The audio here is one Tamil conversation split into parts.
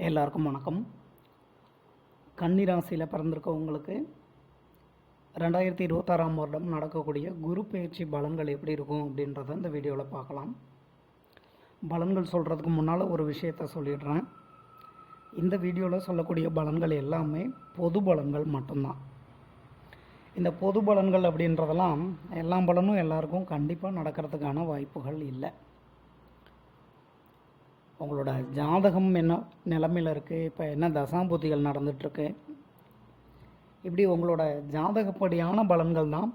எல்லாருக்கும் வணக்கம். கன்னி ராசியில் பிறந்திருக்கவங்களுக்கு 2026ஆம் வருடம் நடக்கக்கூடிய குரு பயிற்சி பலன்கள் எப்படி இருக்கும் அப்படின்றத இந்த வீடியோவில் பார்க்கலாம். பலன்கள் சொல்கிறதுக்கு முன்னால் ஒரு விஷயத்த சொல்லிடுறேன். இந்த வீடியோவில் சொல்லக்கூடிய பலன்கள் எல்லாமே பொது பலன்கள் மட்டும்தான். இந்த பொது பலன்கள் அப்படின்றதெல்லாம் எல்லா பலனும் எல்லாருக்கும் கண்டிப்பாக நடக்கிறதுக்கான வாய்ப்புகள் இல்லை. உங்களோட ஜாதகம் என்ன நிலமையில் இருக்குது, இப்போ என்ன தசாம்புத்திகள் நடந்துகிட்ருக்கு, இப்படி உங்களோட ஜாதகப்படியான பலன்கள் தான்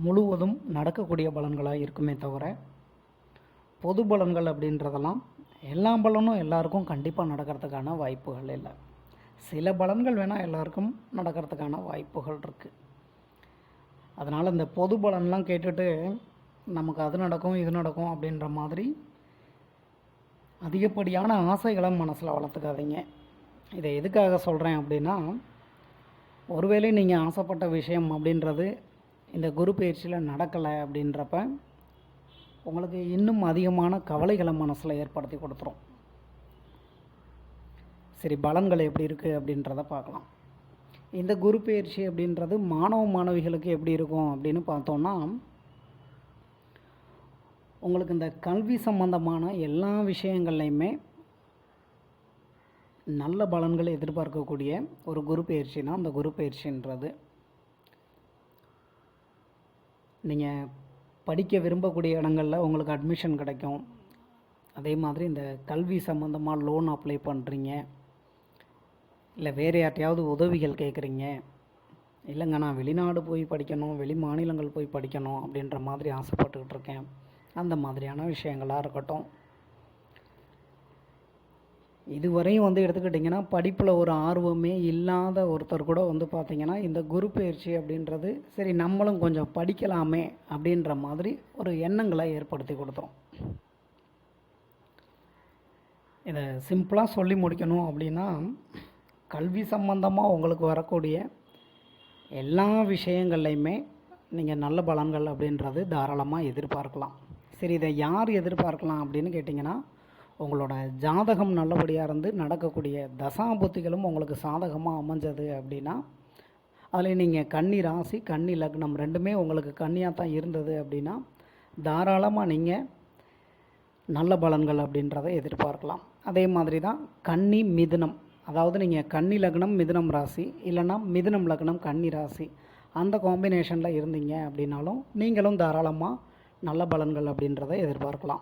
முழுவதும் நடக்கக்கூடிய பலன்களாக இருக்குமே தவிர பொது பலன்கள் அப்படின்றதெல்லாம் எல்லா பலனும் எல்லாருக்கும் கண்டிப்பாக நடக்கிறதுக்கான வாய்ப்புகள் இல்லை. சில பலன்கள் வேணால் எல்லாருக்கும் நடக்கிறதுக்கான வாய்ப்புகள் இருக்குது. அதனால் இந்த பொது பலன்லாம் கேட்டுட்டு நமக்கு அது நடக்கும் இது நடக்கும் அப்படின்ற மாதிரி அதிகப்படியான ஆசைகளை மனசில் வளர்த்துக்காதீங்க. இதை எதுக்காக சொல்கிறேன் அப்படின்னா, ஒருவேளை நீங்கள் ஆசைப்பட்ட விஷயம் அப்படின்றது இந்த குரு பயிற்சியில் நடக்கலை அப்படின்றப்ப உங்களுக்கு இன்னும் அதிகமான கவலைகளை மனசில் ஏற்படுத்தி கொடுத்துரும். சரி, பலன்கள் எப்படி இருக்குது அப்படின்றத பார்க்கலாம். இந்த குரு பயிற்சி அப்படின்றது மாணவ மாணவிகளுக்கு எப்படி இருக்கும் அப்படின்னு பார்த்தோன்னா, உங்களுக்கு இந்த கல்வி சம்பந்தமான எல்லா விஷயங்கள்லையுமே நல்ல பலன்களை எதிர்பார்க்கக்கூடிய ஒரு குரு பயிற்சினா அந்த குரு பயிற்சின்றது. நீங்கள் படிக்க விரும்பக்கூடிய இடங்களில் உங்களுக்கு அட்மிஷன் கிடைக்கும். அதே மாதிரி இந்த கல்வி சம்மந்தமாக லோன் அப்ளை பண்ணுறீங்க, இல்லை வேறு யார்ட்டையாவது உதவிகள் கேட்குறீங்க, இல்லைங்க நான் வெளிநாடு போய் படிக்கணும், வெளி மாநிலங்கள் போய் படிக்கணும் அப்படின்ற மாதிரி ஆசைப்பட்டுக்கிட்டு இருக்கேன், அந்த மாதிரியான விஷயங்களாக இருக்கட்டும். இதுவரையும் எடுத்துக்கிட்டிங்கன்னா படிப்பில் ஒரு ஆர்வமே இல்லாத ஒருத்தர் கூட பார்த்திங்கன்னா இந்த குரு பயிற்சி அப்படின்றது சரி நம்மளும் கொஞ்சம் படிக்கலாமே அப்படின்ற மாதிரி ஒரு எண்ணங்களை ஏற்படுத்தி கொடுத்துரும். இதை சிம்பிளாக சொல்லி முடிக்கணும் அப்படின்னா, கல்வி சம்பந்தமாக உங்களுக்கு வரக்கூடிய எல்லா விஷயங்கள்லையுமே நீங்கள் நல்ல பலன்கள் அப்படின்றது தாராளமாக எதிர்பார்க்கலாம். சரி, இதை யார் எதிர்பார்க்கலாம் அப்படின்னு கேட்டிங்கன்னா, உங்களோட ஜாதகம் நல்லபடியாக இருந்து நடக்கக்கூடிய தசாபுத்திகளும் உங்களுக்கு சாதகமாக அமைஞ்சது அப்படின்னா, அதில் நீங்கள் கன்னி ராசி கன்னி லக்னம் ரெண்டுமே உங்களுக்கு கன்னியாக தான் இருந்தது அப்படின்னா தாராளமாக நீங்கள் நல்ல பலன்கள் அப்படின்றத எதிர்பார்க்கலாம். அதே மாதிரி தான் கன்னி மிதுனம், அதாவது நீங்கள் கன்னி லக்னம் மிதுனம் ராசி, இல்லைன்னா மிதுனம் லக்னம் கன்னி ராசி, அந்த காம்பினேஷனில் இருந்தீங்க அப்படின்னாலும் நீங்களும் தாராளமாக நல்ல பலன்கள் அப்படின்றத எதிர்பார்க்கலாம்.